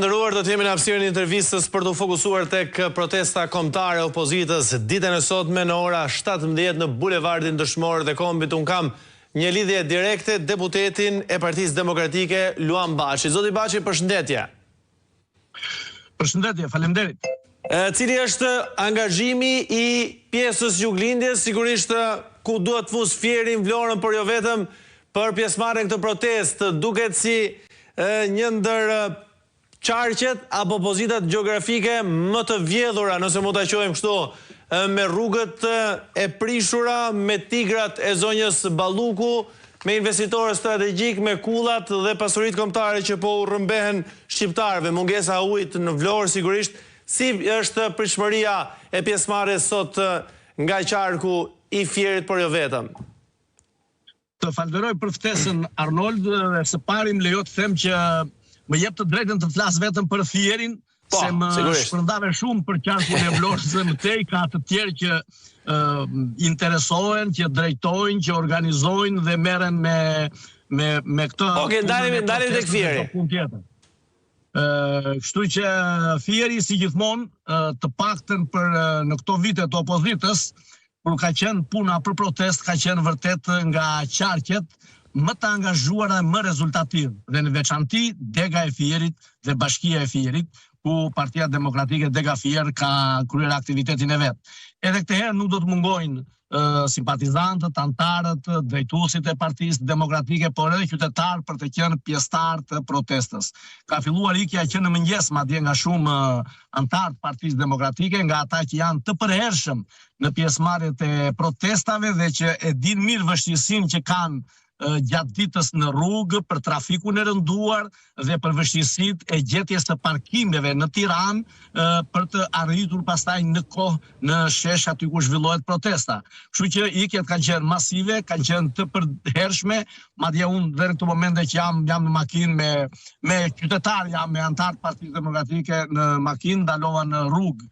Ndëruar, do të jemi në hapësirën e intervistës për të fokusuar tek protesta kombëtare opozitës ditën e sotme në ora 17 në bulevardin Dëshmorët e Kombit. Unë kam një lidhje direkte deputetin e Partisë Demokratike Luan Baçi. Zoti Baçi, përshëndetje. Përshëndetje, faleminderit. Cili është angazhimi i pjesës Juglindjes, sigurisht ku duhet të fus Fierin, Vlorën, por jo vetëm për pjesëmarrjen këtë protestë, duket si një ndër qarqet apo pozitat geografike më të vjedhura, nëse mund ta quajmë kështu, me rrugët e prishura, me tigrat e zonjës Balluku, me investitorë strategjik, me kullat dhe pasuritë kombëtare që po u rrëmbehen shqiptarëve, mungesa e ujit në Vlorë sigurisht. Si është pritshmëria e pjesëmarrjes sot nga qarku i Fierit, por jo vetëm? Të falenderoj për ftesën, Arnold, dhe së pari më lejo të them që më jep të drejtën të flas vetëm për Fierin, se më shpërndave shumë për qarkun e Vlorës dhe mëtej, ka të tjerë që interesohen, që drejtojnë, që organizojnë dhe merren me këtë. Okej, ndalim tek Fieri. Kështu që Fieri, si gjithmonë, të paktën për në këto vite të opozitës, kur ka qenë puna për protest, ka qenë vërtet nga qarqet më të angazhuara, më rezultativ, dhe në veçanti Dega e Fierit dhe Bashkia e Fierit, ku Partia Demokratike Dega Fier ka kryer aktivitetin e vet. Edhe këtë herë nuk do të mungojnë simpatizantët, antarët, drejtuesit e Partisë Demokratike, por edhe qytetarë për të qenë pjesëtar të protestës. Ka filluar ikja që në mëngjes, madje nga shumë antarë të Partisë Demokratike, nga ata që janë të përhershëm në pjesëmarrjet e protestave dhe që e din mirë vështirësinë që kanë gjatë ditës në rrugë për trafikun e rënduar dhe për vështirësitë e gjetjes së parkimeve në Tiranë për të arritur pastaj në kohë në shesh aty ku zhvillohet protesta. Kështu që ikjet kanë qenë masive, kanë qenë të përhershme, madje unë deri në këtë moment që jam në makinë me qytetar, jam me antar të Partisë Demokratike në makinë, ndalova në rrugë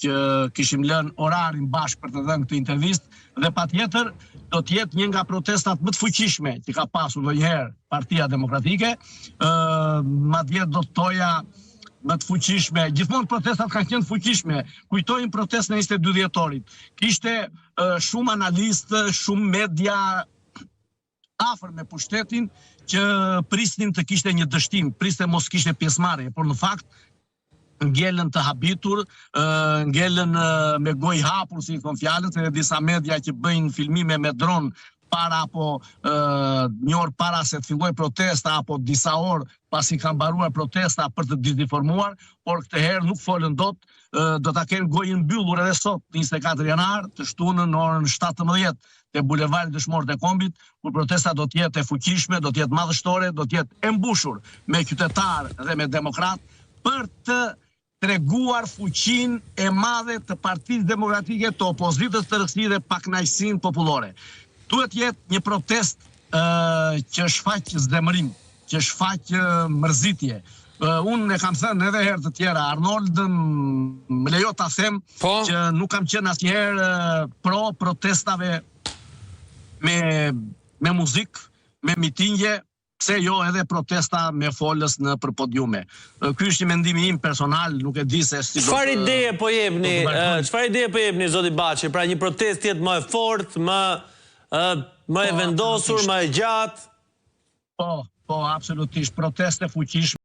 që kishim lënë orarin bashkë për të dhënë këtë intervistë, dhe patjetër do të jetë një nga protestat më të fuqishme që ka pasur ndonjëherë Partia Demokratike, madje do të thoja më të fuqishme. Gjithmonë protestat kanë qenë të fuqishme. Kujtojmë protestën e 22 dhjetorit. Kishte shumë analistë, shumë media afër me pushtetin që prisnin të kishte një dështim, priste mos kishte pjesëmarrje, por në fakt ngelen të habitur, ngelen me gojë hapur, si thon fjalët, edhe disa media që bëjnë filmime me dron para apo një orë para se të fillojë protesta, apo disa orë pasi ka mbaruar protesta për të dizinformuar, por këtë herë nuk folën dot, do ta kenë gojën mbyllur edhe sot, 24 janar, të shtunën në orën 17 te bulevardi Dëshmorët e Kombit, kur protesta do të jetë e fuqishme, do të jetë madhështore, do të jetë e mbushur me qytetarë dhe me demokratë për të treguar fuqinë e madhe të Partisë Demokratike, të opozitës të rëndësishme dhe pakënaqësinë popullore. Duhet jetë një protest që shfaq zemërim, që shfaq mërzitje. Unë e kam thënë edhe herë të tjera, Arnold, më lejo ta them që nuk kam qenë asnjëherë pro protestave me muzikë, me mitingje, pse jo edhe protesta me folës në për podiume. Ky është një mendim im personal, nuk e di se si do të... Çfarë ide po jepni zoti Baçi, pra një protestë jetë më e fortë, më e vendosur, më e gjatë? Po, absolutisht, proteste fuqishme.